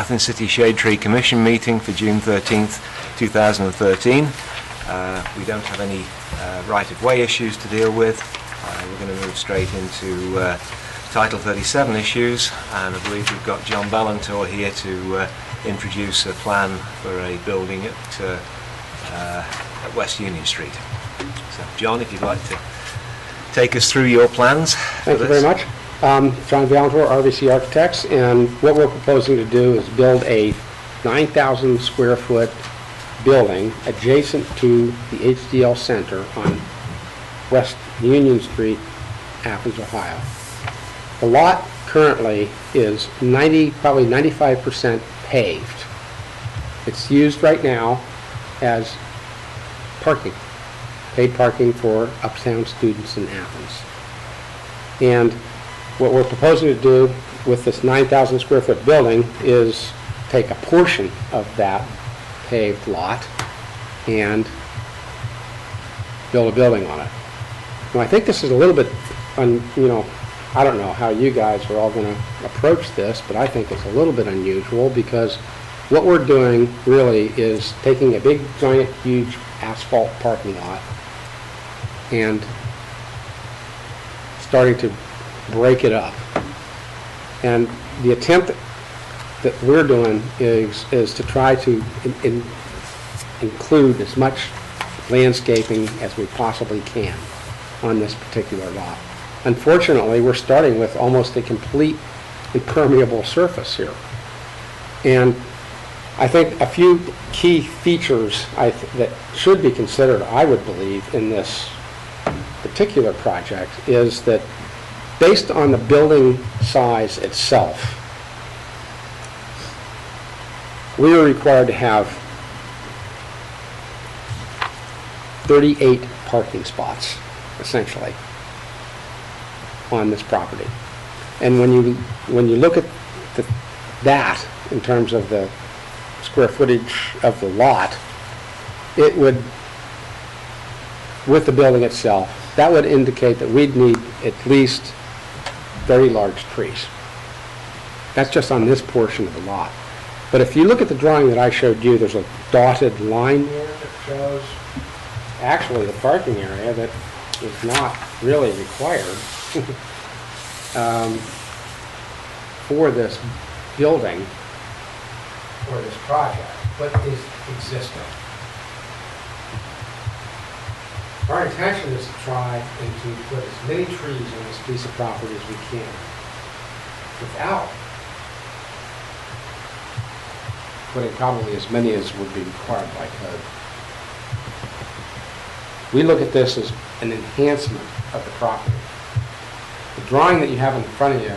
Athens City Shade Tree Commission meeting for June 13th, 2013. We don't have any right-of-way issues to deal with. We're going to move straight into Title 37 issues, and I believe we've got John Ballantyre here to introduce a plan for a building at West Union Street. So, John, if you'd like to take us through your plans. Thank you very much. John Ballantyre, RVC Architects, and what we're proposing to do is build a 9,000 square foot building adjacent to the HDL Center on West Union Street, Athens, Ohio. The lot currently is probably 95% paved. It's used right now as parking, paid parking for uptown students in Athens. And what we're proposing to do with this 9,000 square foot building is take a portion of that paved lot and build a building on it. Now, I think this is a little bit, I don't know how you guys are all going to approach this, but I think it's a little bit unusual because what we're doing really is taking a big, giant, huge asphalt parking lot and starting to break it up. And the attempt that we're doing is to try to include as much landscaping as we possibly can on this particular lot. Unfortunately, we're starting with almost a complete impermeable surface here. And I think a few key features that should be considered, I would believe, in this particular project is that based on the building size itself, we are required to have 38 parking spots, essentially, on this property. And when you look at that in terms of the square footage of the lot, it would, with the building itself, that would indicate that we'd need at least very large trees. That's just on this portion of the lot. But if you look at the drawing that I showed you, there's a dotted line there that shows actually the parking area that is not really required for this building or this project, but is existing. Our intention is to try and to put as many trees on this piece of property as we can without putting probably as many as would be required by code. We look at this as an enhancement of the property. The drawing that you have in front of you,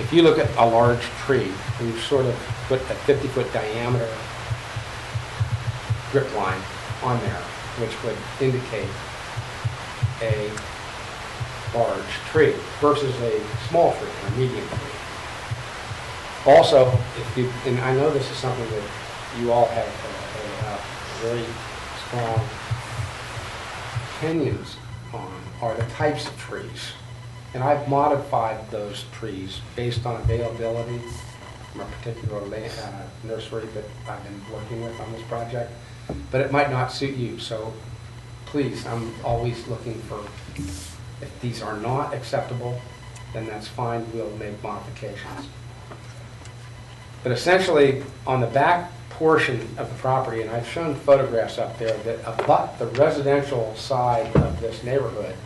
if you look at a large tree, we've sort of put a 50-foot diameter drip line on there, which would indicate a large tree versus a small tree or a medium tree. Also, and I know this is something that you all have very strong opinions on, are the types of trees. And I've modified those trees based on availability from a particular nursery that I've been working with on this project. But it might not suit you, so please, I'm always looking for, if these are not acceptable, then that's fine, we'll make modifications. But essentially, on the back portion of the property, and I've shown photographs up there that abut the residential side of this neighborhood,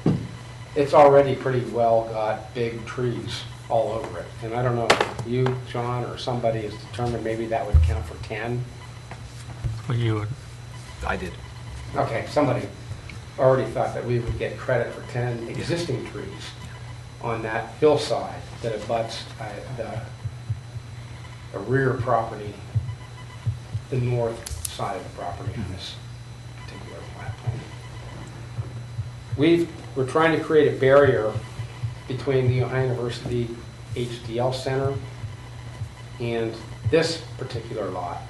it's already pretty well got big trees all over it. And I don't know if you, John, or somebody has determined maybe that would count for 10. Well, you would. I did. Okay, somebody already thought that we would get credit for 10 existing trees on that hillside that abuts the rear property, the north side of the property on this particular platform. We're trying to create a barrier between the Ohio University HDL Center and this particular lot.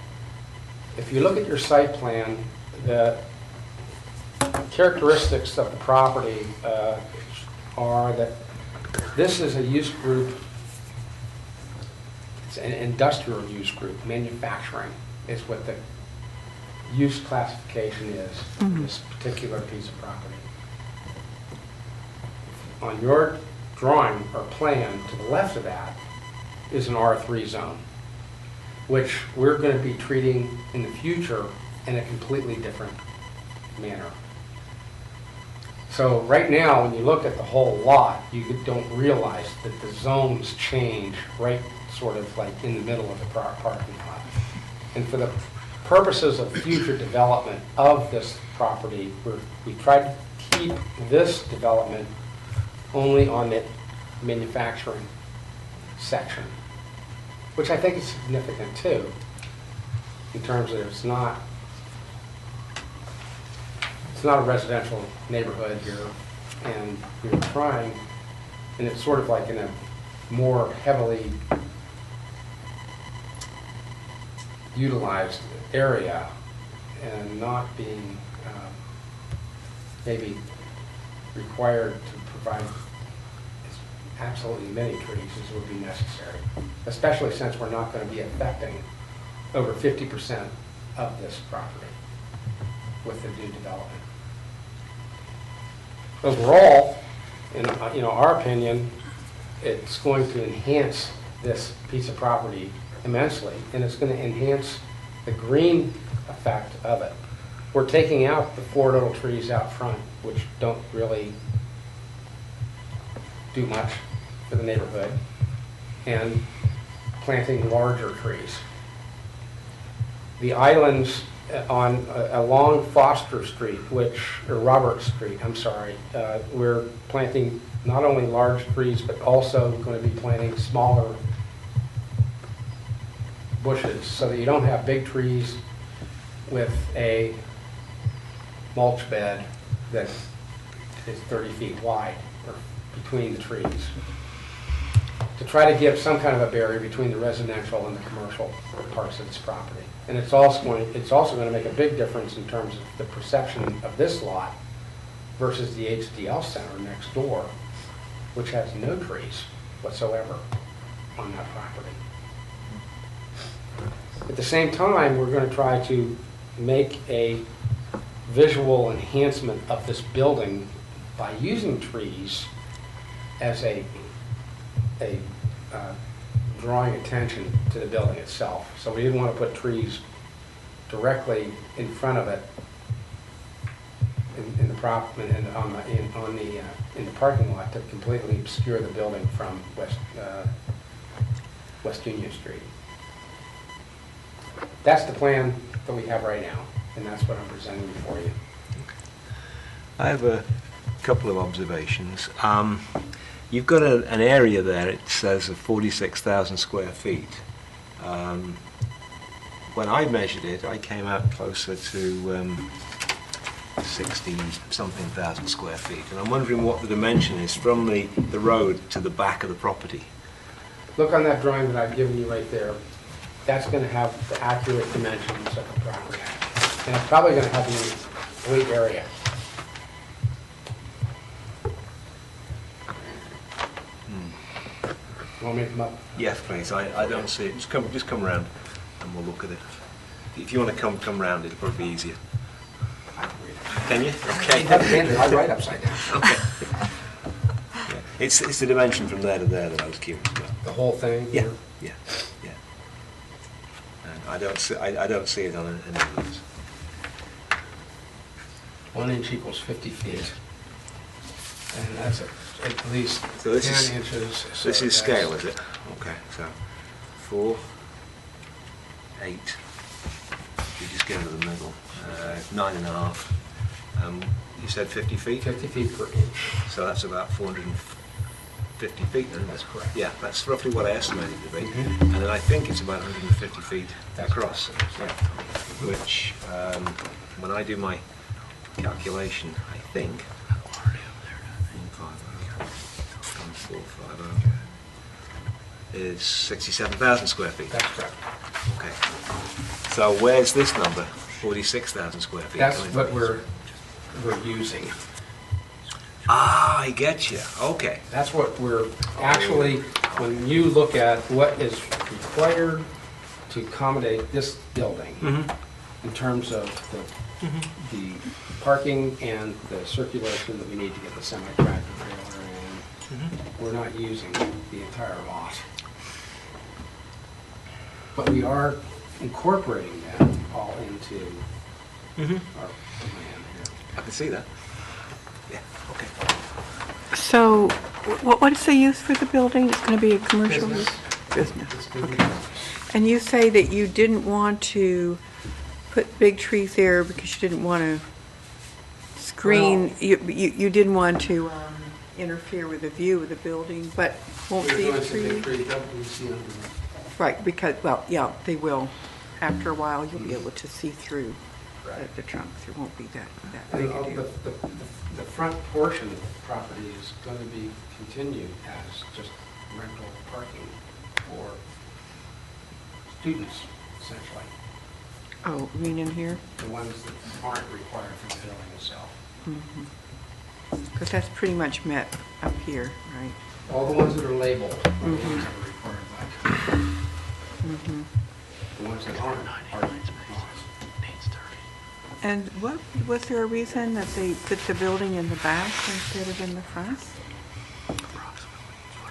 If you look at your site plan, the characteristics of the property are that this is a use group. It's an industrial use group. Manufacturing is what the use classification is for this particular piece of property. On your drawing or plan to the left of that is an R3 zone, which we're going to be treating in the future in a completely different manner. So right now, when you look at the whole lot, you don't realize that the zones change right sort of like in the middle of the parking lot. And for the purposes of future development of this property, we tried to keep this development only on the manufacturing section, which I think is significant too, in terms of it's not a residential neighborhood here, and we're trying, and it's sort of like in a more heavily utilized area and not being maybe required to provide absolutely many trees as would be necessary, especially since we're not going to be affecting over 50% of this property with the new development. Overall, in our opinion, it's going to enhance this piece of property immensely, and it's going to enhance the green effect of it. We're taking out the 4 little trees out front, which don't really do much for the neighborhood, and planting larger trees. The islands along Foster Street, or Robert Street, I'm sorry, we're planting not only large trees, but also going to be planting smaller bushes so that you don't have big trees with a mulch bed that is 30 feet wide or between the trees, to try to give some kind of a barrier between the residential and the commercial parts of this property. And it's also going to make a big difference in terms of the perception of this lot versus the HDL Center next door, which has no trees whatsoever on that property. At the same time, we're going to try to make a visual enhancement of this building by using trees as a drawing attention to the building itself. So we didn't want to put trees directly in front of it in the parking lot to completely obscure the building from West Union Street. That's the plan that we have right now, and that's what I'm presenting before you. I have a couple of observations. You've got an area there, it says, of 46,000 square feet. When I measured it, I came out closer to 60-something thousand square feet. And I'm wondering what the dimension is from the road to the back of the property. Look on that drawing that I've given you right there. That's going to have the accurate dimensions of the property. And it's probably going to have the complete area. You want me to come up? Yes, please. I don't see it. Just come round and we'll look at it. If you want to come round, it'll probably be easier. I can read it. Can you? Okay. I write upside down. Okay. Yeah. It's the dimension from there to there that I was curious about. The whole thing? Yeah. Yeah. Yeah. And I don't see it on any of those. 1 inch equals 50 feet. And that's at least So this 10 is, inches. So this is scale, is it? Okay, so 4, 8, you just go to the middle, 9.5. You said 50 feet? 50 feet per inch. So that's about 450 feet then? That's correct. Yeah, that's roughly what I estimated it to be. Mhm. And then I think it's about 150 feet That's across. correct. Yeah. Which, when I do my calculation, I think 450 is 67,000 square feet. That's correct. Okay. So where's this number? 46,000 square feet. That's coming what from? we're using. Ah, I get you. Okay. That's what we're actually, when you look at what is required to accommodate this building in terms of the parking and the circulation that we need to get the semi-tractor trailer in. We're not using the entire lot. But we are incorporating that all into our plan here. I can see that. Yeah, okay. So what is the use for the building? It's going to be a commercial use? Business. It's gonna be Okay. business. And you say that you didn't want to put big trees there because you didn't want to screen, you didn't want to interfere with the view of the building, but won't We're these doing some big trees? trees, we see them. Right, because, well, yeah, they will. After a while, you'll be able to see through the trunks. It won't be that big a deal. The front portion of the property is going to be continued as just rental parking for students, essentially, Oh, you mean in here? the ones that aren't required for the building itself. Because that's pretty much met up here, right? All the ones that are labeled are the ones that are required by code. The ones that aren't are not. And was there a reason that they put the building in the back instead of in the front?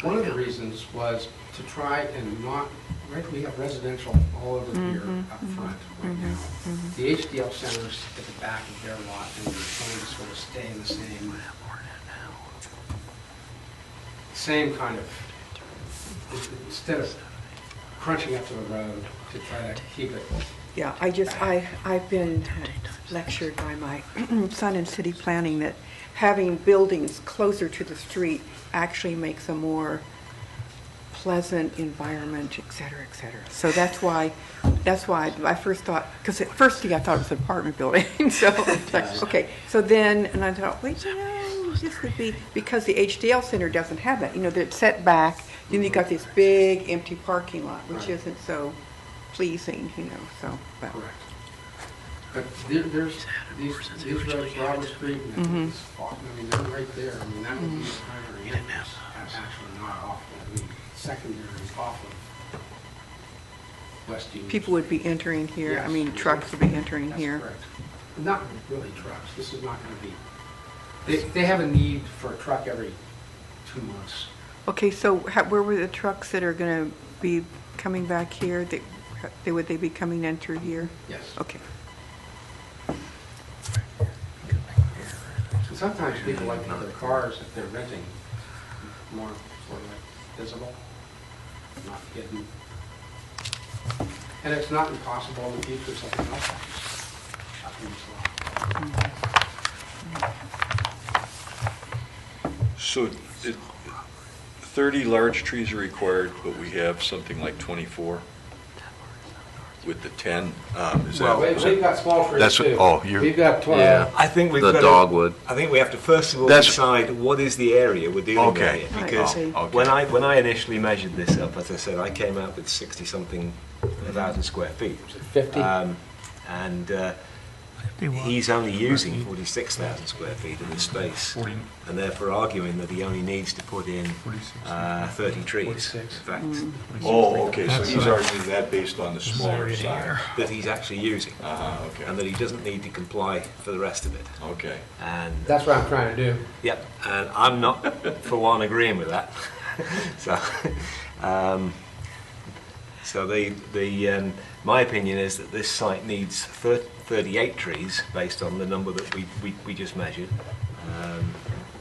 One of the reasons was to try and not, right, we have residential all over here up front right now. The HDL center's at the back of their lot, and we're trying to sort of stay in the same kind of, instead of crunching up to the road to try to keep it. Yeah, I've been lectured by my son in city planning that having buildings closer to the street actually makes a more pleasant environment, et cetera, et cetera. So that's why I first thought, because at first I thought it was an apartment building, so it's like, okay. So then, and I thought, wait, this would be, because the HDL Center doesn't have that, they're set back, then you got this big empty parking lot, which isn't so pleasing, so, but. Correct. But there's these roads, Robert Street, and this, they're right there. That would be the primary entrance. That's actually not off, secondary off of West Union. People would be entering here, Yes. trucks would be entering That's here. correct. Not really trucks. This is not going to be, they have a need for a truck every 2 months. Okay, so where were the trucks that are going to be coming back here? Would they be coming in through here? Yes. Okay. And sometimes people like to have their cars, if they're renting, more sort of like visible, not hidden. And it's not impossible in the future something else happens. So 30 large trees are required, but we have something like 24 with the 10. Is Well, that, We've got small trees That's what- too. oh, you're- We've got 12. Yeah. I think we've The got dogwood. I think we have to first of all That's- decide what is the area we're dealing Okay. with here. Right, Because okay. Okay. when I initially measured this up, as I said, I came out with 60-something thousand square feet. 50? And he's only using 46,000 square feet of this space, and therefore arguing that he only needs to put in 30 trees. 46. In fact, oh, okay, so he's arguing that based on the smaller size. that he's actually using, Okay, and that he doesn't need to comply for the rest of it. okay. And That's what I'm trying to do. yep, and I'm not for one agreeing with that. So, my opinion is that this site needs 38 trees based on the number that we just measured,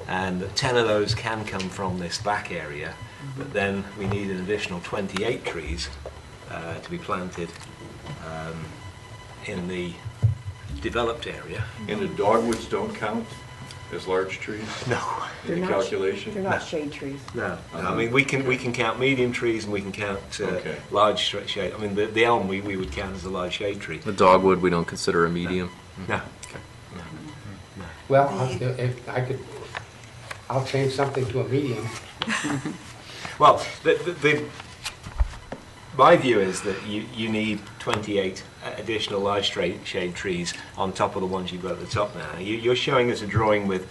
and that 10 of those can come from this back area, but then we need an additional 28 trees to be planted in the developed area. And the dogwoods don't count as large trees No. in the calculation? They're not shade trees. No, I mean we can count medium trees and we can count Okay. large shade. I mean the elm we would count as a large shade tree. The dogwood we don't consider a medium. No. Well, if I could, I'll change something to a medium. Well, my view is that you need 28 additional large shade trees on top of the ones you've got at the top now. You're showing us a drawing with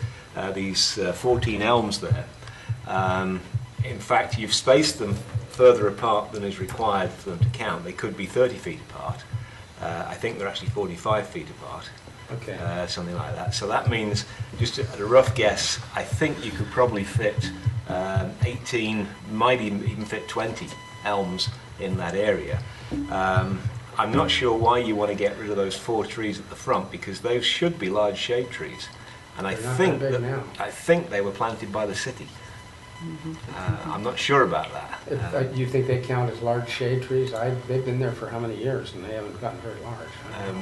these 14 elms there. in fact, you've spaced them further apart than is required for them to count. They could be 30 feet apart. I think they're actually 45 feet apart. Okay. Something like that. So that means, just at a rough guess, I think you could probably fit 18, might even fit 20 elms in that area. I'm not sure why you want to get rid of those 4 trees at the front, because those should be large shade trees. And I They're not think that big now. I think they were planted by the city. I'm not sure about that. You think they count as large shade trees? They've been there for how many years, and they haven't gotten very large.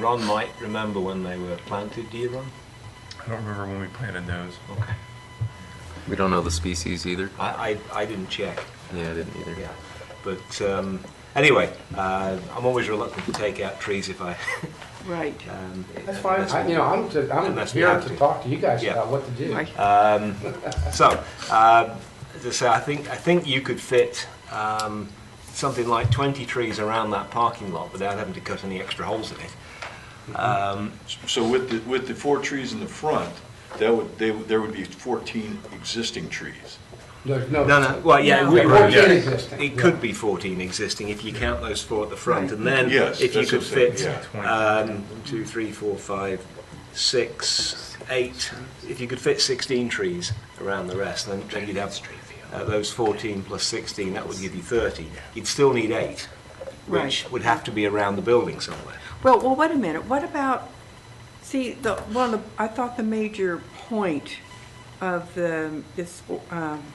Ron might remember when they were planted. Do you, Ron? I don't remember when we planted those. Okay. We don't know the species either. I didn't check. Yeah, I didn't either. Yeah. But anyway, I'm always reluctant to take out trees if I... Right. That's fine. I'm Unless we here have to to. talk to you guys Yeah. about what to do. Right. So, as I say, I think you could fit something like 20 trees around that parking lot without having to cut any extra holes in it. So with the 4 trees in the front, there would be 14 existing trees. No. Well, yeah, No. we- 14 yeah. existing. It could be 14 existing if you count those 4 at the front, Right. and then Yes, if you that's could what I'm saying, fit yeah. 2, 3, 4, 5, 6, 8. If you could fit 16 trees around the rest, then you'd have those 14 plus 16. That would give you 30. You'd still need 8, which Right. would have to be around the building somewhere. Well, wait a minute. What about, see, I thought the major point of this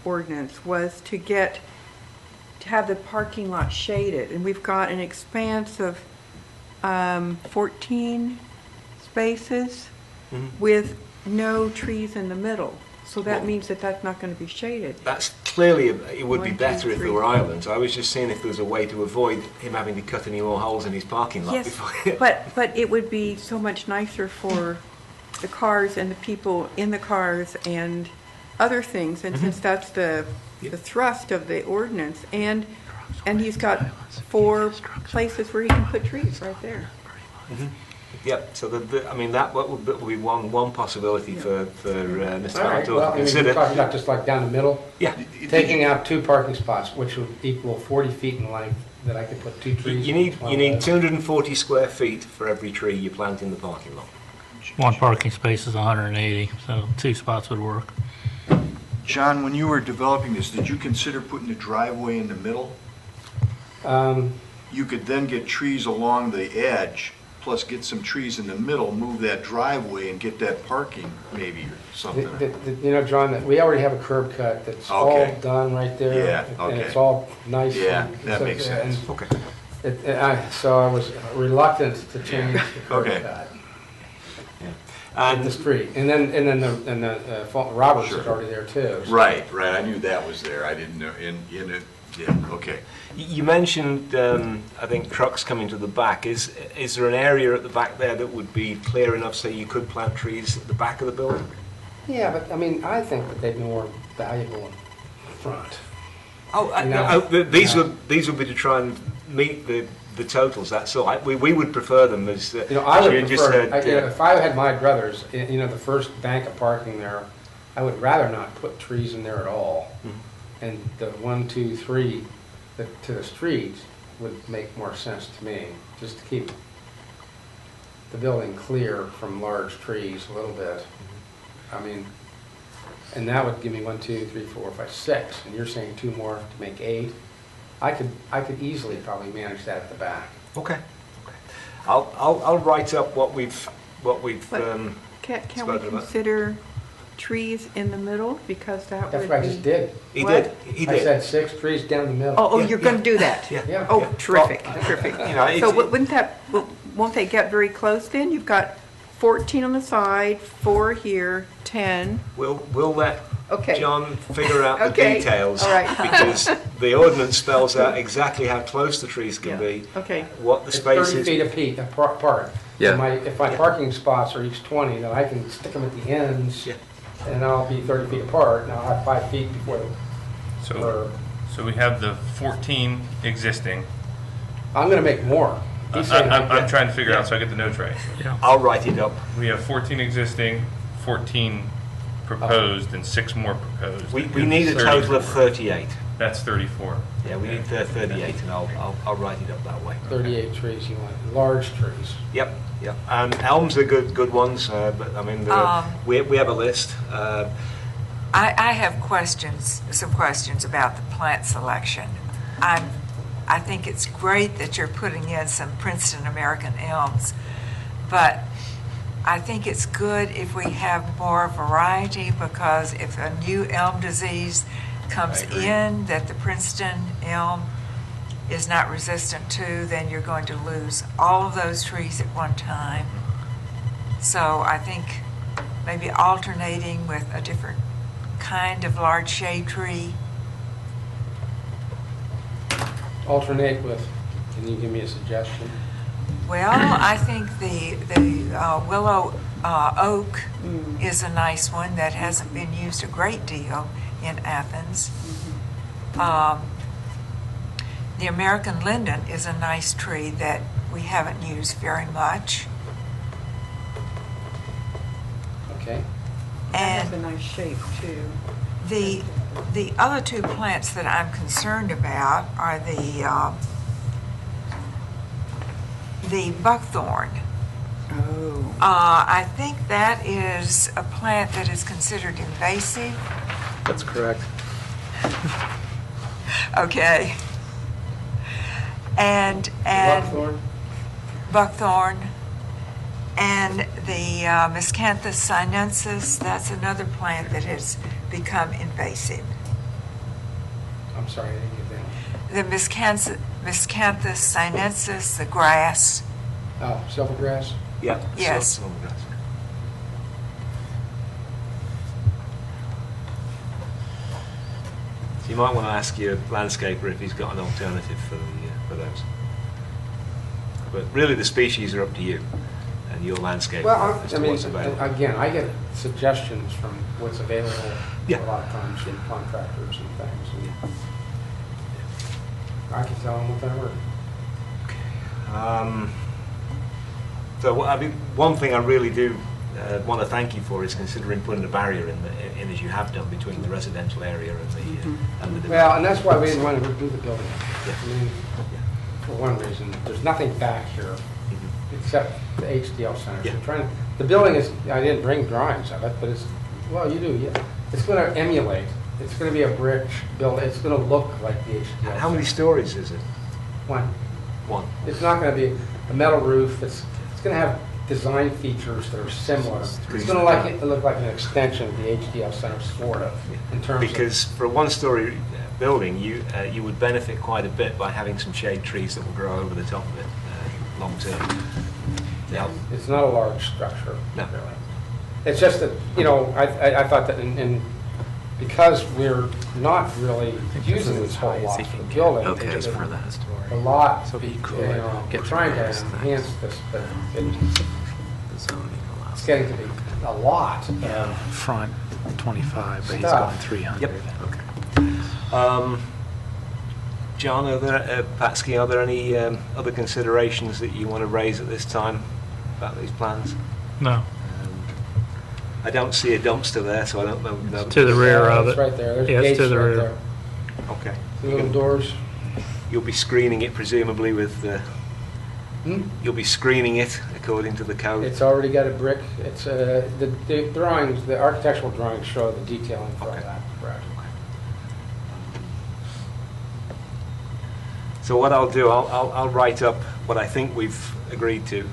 ordinance was to have the parking lot shaded, and we've got an expanse of 14 spaces with no trees in the middle. So that means that that's not going to be shaded. That's clearly, it would be 1, 2, better if there were 3. islands. I was just seeing if there was a way to avoid him having to cut any more holes in his parking lot Yes, before. but it would be so much nicer for the cars and the people in the cars and other things, and since that's the thrust of the ordinance, and he's got 4 places where he can put trees right there. Yep. So that would be one possibility for Mr. All right, Valentine well, to you're consider. talking about just like down the middle, Yeah. taking out 2 parking spots, which would equal 40 feet in length, that I could put 2 trees. You need 240 square feet for every tree you plant in the parking lot. One parking space is 180, so 2 spots would work. John, when you were developing this, did you consider putting the driveway in the middle? You could then get trees along the edge, plus get some trees in the middle, move that driveway and get that parking maybe or something. You know, John, that we already have a curb cut that's all Okay. done right there. Yeah, And okay. it's all nice. Yeah, and that so- makes sense. and Okay. So I was reluctant to change the curb Okay. cut And in the street. And then Roberts is Sure. already there too. Right, I knew that was there. I didn't know, yeah, okay. you mentioned, I think, trucks coming to the back. Is there an area at the back there that would be clear enough so you could plant trees at the back of the building? Yeah, but I mean, I think that they'd be more valuable in front. Oh, these would be to try and meet the totals. That's all. We would prefer them as You know, I as would you just prefer, said, if I had my druthers, the first bank of parking there, I would rather not put trees in there at all. And the 1, 2, 3 to the street would make more sense to me, just to keep the building clear from large trees a little bit. I mean, and that would give me 1, 2, 3, 4, 5, 6, and you're saying 2 more to make 8. I could easily probably manage that at the back. Okay. I'll write up what we've But spoken can't we about. consider trees in the middle, because that would That's be... what I just did. He What? did. He I did. said 6 trees down the middle. Oh, Yeah, you're yeah. going to do that? Yeah. Yeah. Oh, Yeah. terrific, Well, terrific. you know, So won't they get very close then? You've got 14 on the side, 4 here, 10. We'll let Okay. John figure out the Okay. details. All right. Because the ordinance spells out exactly how close the trees can Yeah. be, Okay. what the It's space 30 is. feet apart. Yeah. If my parking spots are each 20, then I can stick them at the ends, Yeah. and I'll be 30 feet apart, and I'll have 5 feet before the So, so we have the 14 existing. I'm gonna make more. He's saying I'm trying to figure out so I get the notes right. I'll write it up. We have 14 existing, 14 proposed, and 6 more proposed. We need a total of 38. That's 34. Yeah, we need 38, and I'll write it up that way. 38 trees you want, large trees. Yep, yep. Elms are good ones, but I mean, we have a list. I have some questions about the plant selection. I think it's great that you're putting in some Princeton American elms, but I think it's good if we have more variety, because if a new elm disease comes in that the Princeton elm is not resistant to, then you're going to lose all of those trees at one time. So I think maybe alternating with a different kind of large shade tree. Alternate with, can you give me a suggestion? Well, I think the willow oak is a nice one that hasn't been used a great deal in Athens. The American linden is a nice tree that we haven't used very much. Okay. That has a And nice shape, too. the other two plants that I'm concerned about are the buckthorn. Oh. I think that is a plant that is considered invasive. That's correct. Okay. And Buckthorn? buckthorn, and the Miscanthus sinensis, that's another plant that has become invasive. I'm sorry, I didn't get that. The Miscanthus sinensis, the grass. Oh, silvergrass? Yeah. Yes. So- So you might want to ask your landscaper if he's got an alternative for those. But really, the species are up to you and your landscaper Well, as I to mean, what's available. again, I get suggestions from what's available Yeah. a lot of times from contractors and things. And I can tell them whatever. So I mean, one thing I really do want to thank you for is considering putting a barrier in as you have done between the residential area and the Well, and that's why we didn't want to do the building. Yeah. I mean, for one reason, there's nothing back here except the HDL center. Yeah. So the building is, I didn't bring drawings of it, but it's, well, you do, yeah. It's going to emulate. It's going to be a brick building. It's going to look like the HDL. How many center. stories is it? One. One. It's not going to be a metal roof. It's going to have design features that are similar. It's going to look like an extension of the HDL center, sort of, in terms of. Because for a one-story building, you would benefit quite a bit by having some shade trees that will grow over the top of it long term. Yeah. It's not a large structure, No. really. It's just that, you know, I thought that because we're not really using this whole lot for the building. Okay, it's for that. a lot, So he could we're get trying to those things. enhance this, but The zoning allows. it's getting to be a lot. Front 25, but he's Stop. going 300. Yep. Okay. John, Patsky, are there any other considerations that you want to raise at this time about these plans? No, I don't see a dumpster there, so I don't know. to the rear of It's it. right there. There's Yeah, it's gates to the right rear. there. Okay. The little doors. You'll be screening it presumably with. You'll be screening it according to the code. It's already got a brick. It's the drawings, the architectural drawings show the detailing for Okay. that project. So what I'll do, I'll write up what I think we've agreed to.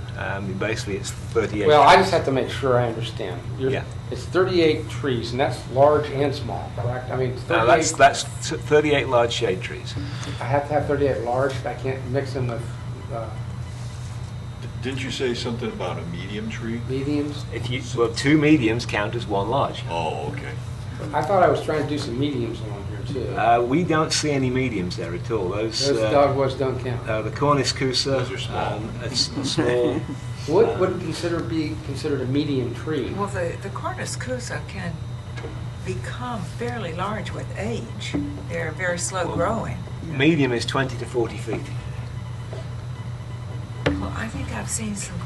Basically, it's 38. Well, I just have to make sure I understand. Yeah. It's 38 trees, and that's large and small, correct? I mean, it's 38. That's 38 large shade trees. I have to have 38 large. I can't mix them with Didn't you say something about a medium tree? mediums. Well, two mediums count as one large. Oh, okay. I thought I was trying to do some mediums along here too. We don't see any mediums there at all. Those Those dogwoods don't count. the Cornice Coosa, Those are small. it's small. What would be considered a medium tree? Well, the Cornus Cusa can become fairly large with age. They're very slow growing. Medium is 20 to 40 feet. Well, I think I've seen some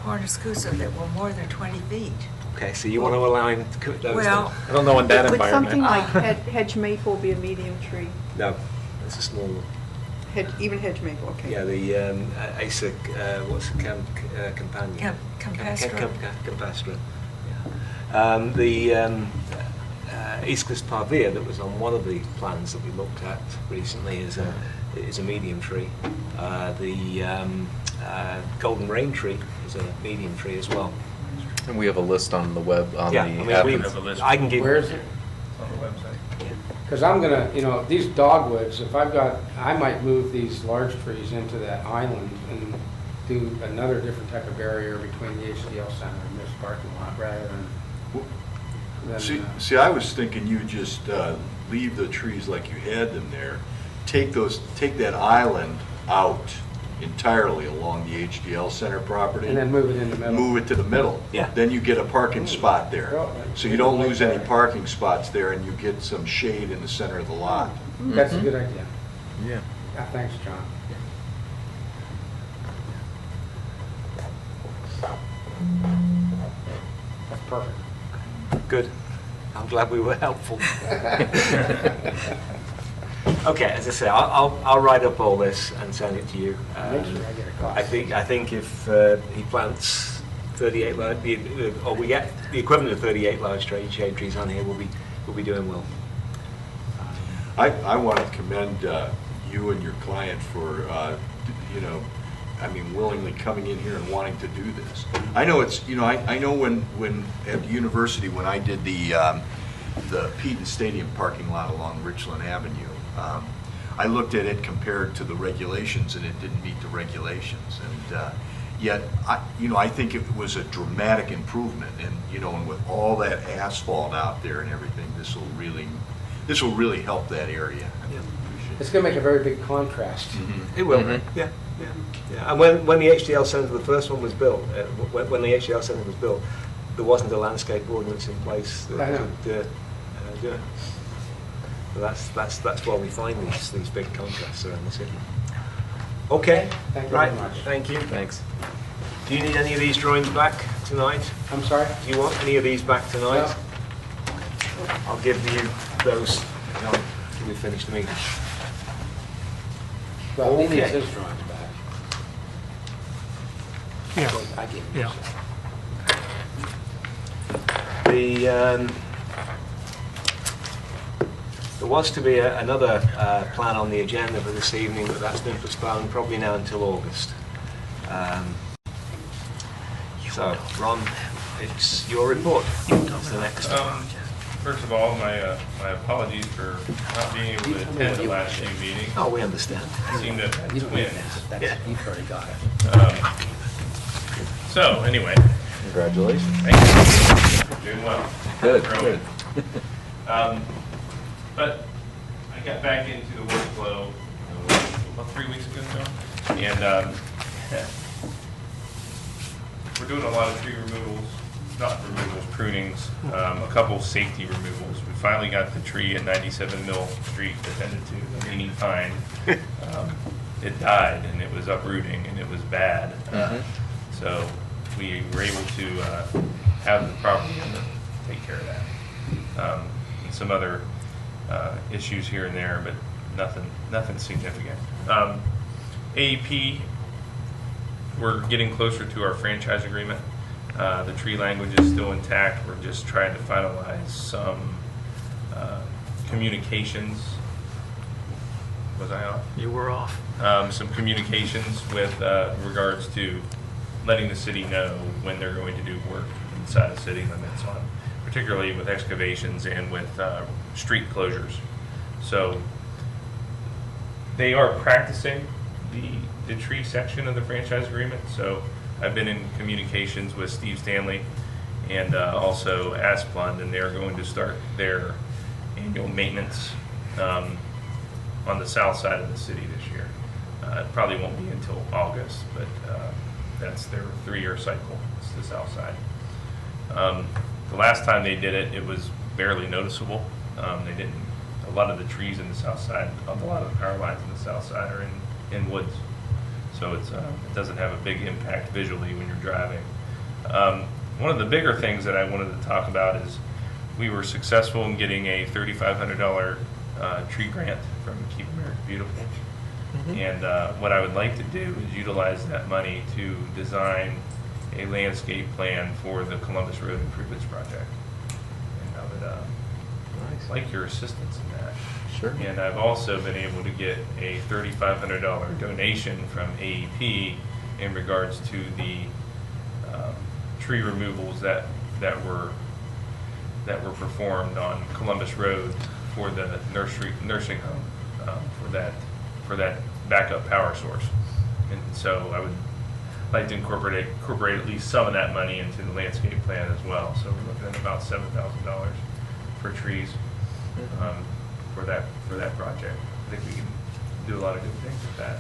Cornus Cusa that were more than 20 feet. Okay, so you want to allow him to cut those Well, down? I don't know in that Would something environment. like hedge maple be a medium tree? No, it's a small one. Even hedge maple, okay. Yeah, the ASIC, what's the companion? Campestre. Campestre. Yeah. The Aescus parvia that was on one of the plans that we looked at recently is a medium tree. The golden rain tree is a medium tree as well. And we have a list on the web, on Yeah, the I mean, app. have a list. I can give. Where is it? On the website. Because I'm gonna, these dogwoods, I might move these large trees into that island and do another different type of barrier between the HDL center and this parking lot rather than. See, I was thinking you just leave the trees like you had them there, take that island out entirely along the HDL Center property. And then move it in the middle. Move it to the middle. Yeah. Then you get a parking spot there. Well, So you don't lose any parking spots there, and you get some shade in the center of the lot. That's a good idea. Yeah. Thanks, John. That's perfect. Good. I'm glad we were helpful. Okay, as I say, I'll write up all this and send it to you. Make sure I get a copy. I think if he plants 38 large, or we get the equivalent of 38 large shade trees on here, we'll be doing well. I want to commend you and your client for, willingly coming in here and wanting to do this. I know it's, I know when at the university, when I did the Peden Stadium parking lot along Richland Avenue, I looked at it compared to the regulations, and it didn't meet the regulations. And yet, I think it was a dramatic improvement. And with all that asphalt out there and everything, this will really help that area. It's going to make a very big contrast. It will. Yeah. And when the HDL Centre, the first one was built, when the HDL Centre was built, there wasn't a landscape ordinance in place that could do it. So that's why we find these big contrasts around the city. Okay. Thank you Right. very much. Thank you. Thanks. Do you need any of these drawings back tonight? I'm sorry? Do you want any of these back tonight? I'll give you those when we finish the meeting. Well, he needs Okay. his drawings back. Yeah, I gave him yeah. There was to be another plan on the agenda for this evening, but that's been postponed probably now until August. So, Ron, it's your report. It's the next one. First of all, my apologies for not being able to attend the last few meetings. Oh, we understand. I seem to have had twins. You've already got it. So, anyway, Congratulations. thank you. Doing well. Good, Growing. good. But I got back into the workflow about 3 weeks ago now, and we're doing a lot of tree removals, not removals, prunings, a couple of safety removals. We finally got the tree at 97 Mill Street attended to, the leaning pine. It died, and it was uprooting, and it was bad. So we were able to have the property owner take care of that. And some other issues here and there, but nothing significant. AEP, we're getting closer to our franchise agreement. The tree language is still intact. We're just trying to finalize some communications. Was I off? You were off. Some communications with regards to letting the city know when they're going to do work inside the city limits, on particularly with excavations and with street closures. So they are practicing the tree section of the franchise agreement. So I've been in communications with Steve Stanley and also Asplund, and they're going to start their annual maintenance on the south side of the city this year. It probably won't be until August, but that's their 3-year cycle. It's the south side. The last time they did it, it was barely noticeable. They didn't. A lot of the trees in the south side, a lot of the power lines in the south side are in woods, so it doesn't have a big impact visually when you're driving. one of the bigger things that I wanted to talk about is we were successful in getting a $3,500 tree grant from Keep America Beautiful. And what I would like to do is utilize that money to design a landscape plan for the Columbus Road Improvements Project. And I would like your assistance in that. Sure. And I've also been able to get a $3,500 donation from AEP in regards to the tree removals that were performed on Columbus Road for the nursing home for that backup power source. And so I would like to incorporate at least some of that money into the landscape plan as well. So we're looking at about $7,000 for trees for that project. I think we can do a lot of good things with that.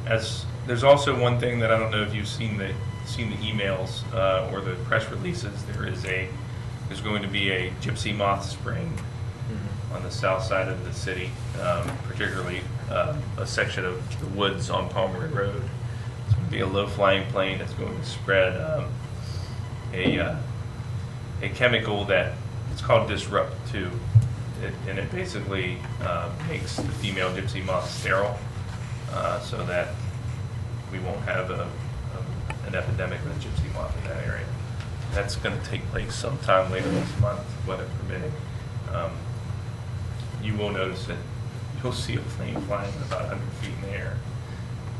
As there's also one thing that I don't know if you've seen the emails or the press releases. There's going to be a gypsy moth spring on the south side of the city, particularly a section of the woods on Pomeroy Road. It's going to be a low-flying plane that's going to spread a chemical that it's called Disrupt 2, and it basically makes the female gypsy moth sterile, so that we won't have an epidemic of gypsy moth in that area. That's going to take place sometime later this month, weather permitting. You will notice that you'll see a plane flying about 100 feet in the air,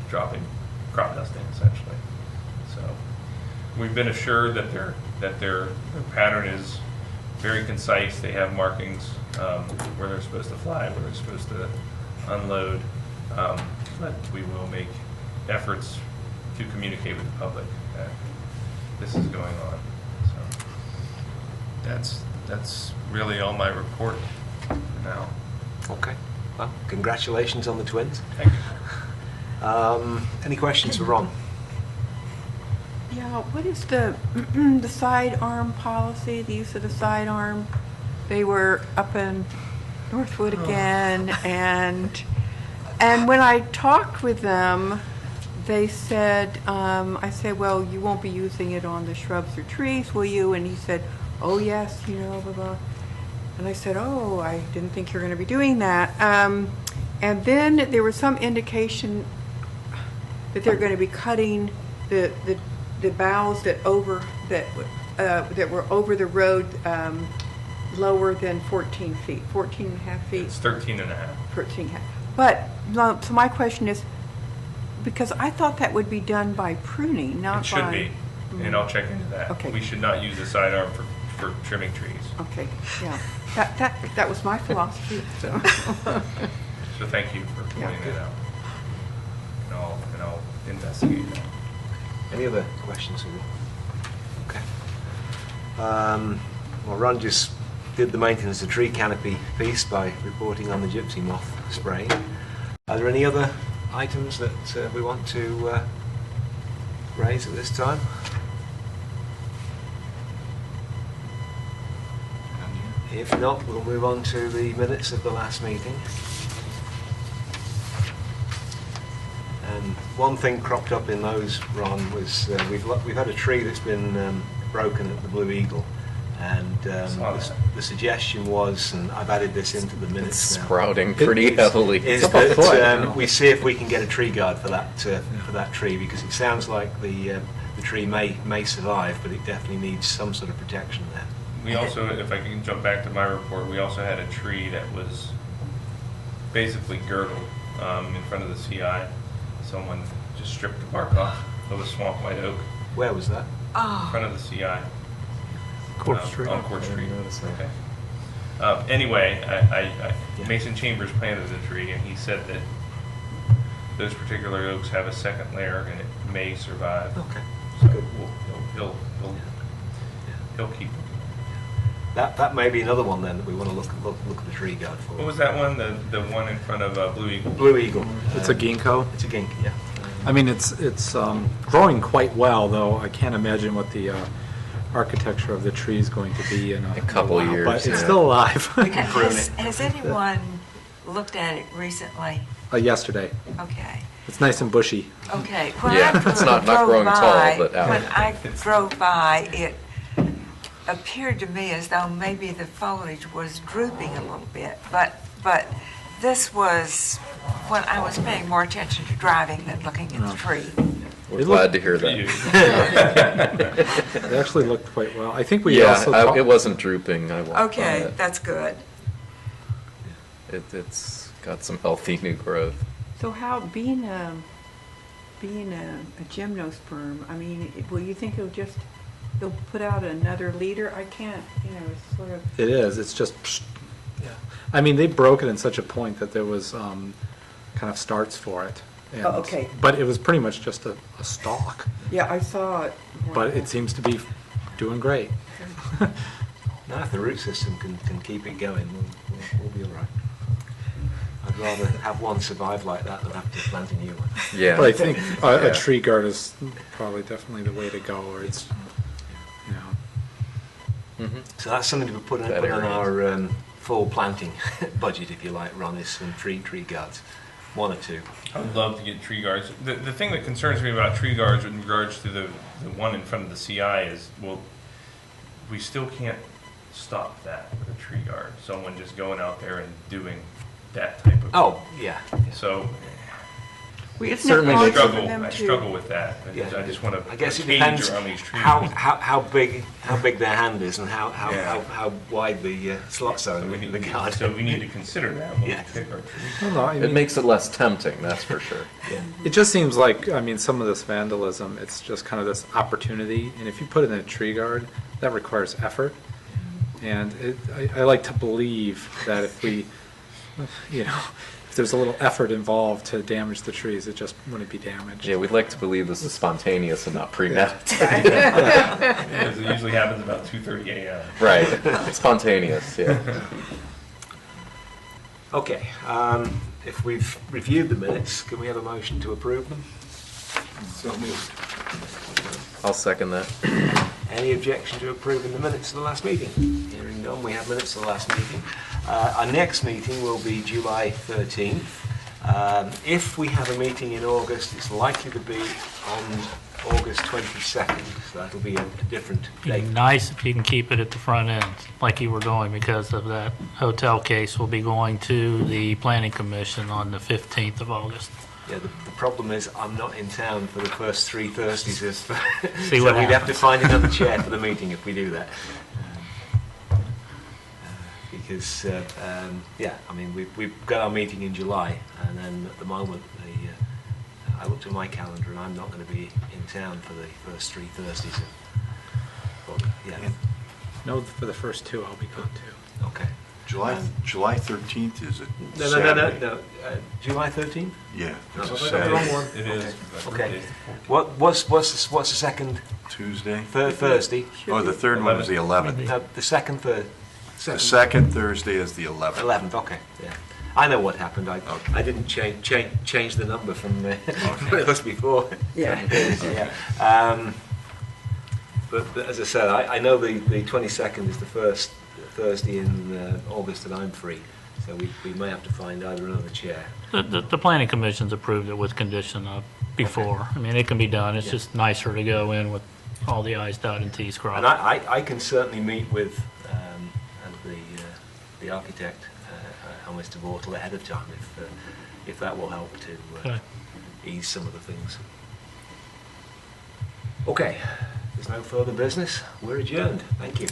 dropping crop dusting essentially. So we've been assured that their pattern is very concise. They have markings where they're supposed to fly, where they're supposed to unload, but we will make efforts to communicate with the public that this is going on. So that's really all my report for now. Okay. Well, congratulations on the twins. Thank you. Any questions for Ron? Yeah, what is the sidearm policy, the use of the sidearm? They were up in Northwood again, and when I talked with them, they said, I said, well, you won't be using it on the shrubs or trees, will you? And he said, oh yes, blah, blah. And I said, oh, I didn't think you were going to be doing that. And then there was some indication that they're going to be cutting the boughs that were over the road lower than 14 feet, 14 and a half feet. It's 13 and a half. 13 and a half. But, so my question is, because I thought that would be done by pruning, not by... It should be, and I'll check into that. Okay. We should not use the sidearm for trimming trees. Okay, yeah. That was my philosophy, so... So thank you for pointing Yeah. that out. And I'll investigate that. Any other questions? Okay. Well, Ron just did the maintenance of tree canopy piece by reporting on the gypsy moth spraying. Are there any other items that we want to raise at this time? If not, we'll move on to the minutes of the last meeting. And one thing cropped up in those, Ron, was we've had a tree that's been broken at the Blue Eagle, and the suggestion was, and I've added this into the minutes now, Sprouting pretty heavily. is It's up a that foot. we see if we can get a tree guard for that tree, because it sounds like the tree may survive, but it definitely needs some sort of protection there. We also, if I can jump back to my report, we also had a tree that was basically girdled in front of the CI. Someone just stripped the bark off of a swamp white oak Where was that? in front of the CI. Court Street. On Court Street. didn't notice that. Okay. Anyway, Mason Chambers planted the tree, and he said that those particular oaks have a second layer, and it may survive. Okay. So Good. he'll keep it. That may be another one then that we want to look at the tree guard for. What was that one? The one in front of Blue Eagle? Blue Eagle. It's a ginkgo. It's a ginkgo, yeah. I mean, it's growing quite well, though I can't imagine what the architecture of the tree is going to be in A couple while, years, but it's yeah. still alive. Has anyone looked at it recently? Yesterday. Okay. It's nice and bushy. Okay, when Yeah, I it's not drove growing tall, by- but out. When I drove by, it appeared to me as though maybe the foliage was drooping a little bit, but this was when I was paying more attention to driving than looking at the tree. We're glad to hear that. It actually looked quite well. I think we Yeah, also talked. it wasn't drooping. I walked by Okay, it. that's good. It's got some healthy new growth. So how, being a gymnosperm, I mean, will you think they'll put out another leader? I can't, it's sort of, It is, it's just, yeah. I mean, they broke it in such a point that there was kind of starts for it. And- Oh, okay. But it was pretty much just a stalk. yeah, I saw it. But it seems to be doing great. Now, if the root system can keep it going, we'll be all right. I'd rather have one survive like that than have to plant a new one. Yeah. But I think Yeah. a tree guard is probably definitely the way to go, or it's, So that's something to put That on area. our fall planting budget, if you like, Ron, is some tree guards. One or two. I would love to get tree guards. The thing that concerns me about tree guards in regards to the one in front of the CI is, well, we still can't stop that with a tree guard. Someone just going out there and doing that type of. Oh, yeah. So Isn't it Certainly hard they for struggle. them I to- struggle with that. Yeah. I just want to I guess it cage depends around these trees. how big their hand is and how Yeah. how wide the slots are So we in need, the guard. so we need to consider that when Yeah. we pick our trees. I don't know, I It mean, makes it less tempting, that's for sure. it just seems like, I mean, some of this vandalism, it's just kind of this opportunity, and if you put it in a tree guard, that requires effort. And I like to believe that if we, if there's a little effort involved to damage the trees, it just wouldn't be damaged. Yeah, we'd like to believe this is spontaneous and not premeditated. Because it usually happens about 2:30 a.m. Right, spontaneous, yeah. Okay, if we've reviewed the minutes, can we have a motion to approve them? So moved. I'll second that. Any objection to approving the minutes of the last meeting? Hearing none, we have minutes of the last meeting. Our next meeting will be July 13th. If we have a meeting in August, it's likely to be on August 22nd, so that'll be a different Be date. nice if you can keep it at the front end, like you were doing, because of that hotel case. We'll be going to the Planning Commission on the 15th of August. Yeah, the problem is I'm not in town for the first 3 Thursdays of, See so what we'd have to happens. find another chair for the meeting if we do that. Because, yeah, I mean, we've got our meeting in July, and then at the moment, I looked at my calendar and I'm not going to be in town for the first 3 Thursdays. But, yeah, No, for the first two, I'll be gone too. okay. July 13th is a No, Saturday. July 13th? Yeah, No, it's a I got the wrong Saturday. one. It is. Okay. What's the second Tuesday. Thursday? Oh, the third one is the 11th. No, the second The second Thursday is the 11th. 11th, okay, yeah. I know what happened. I Okay. didn't change the number from what it was before. Yeah. Yeah. But as I said, I know the 22nd is the first Thursday in August that I'm free, so we may have to find either another chair. The Planning Commission's approved it with condition of before. I mean, it can be done. It's Yeah. just nicer to go in with all the i's dotted and t's crossed. And I can certainly meet with the architect, Mr. Vortal, ahead of time if that will help to Okay. ease some of the things. Okay, there's no further business. We're adjourned. Thank you.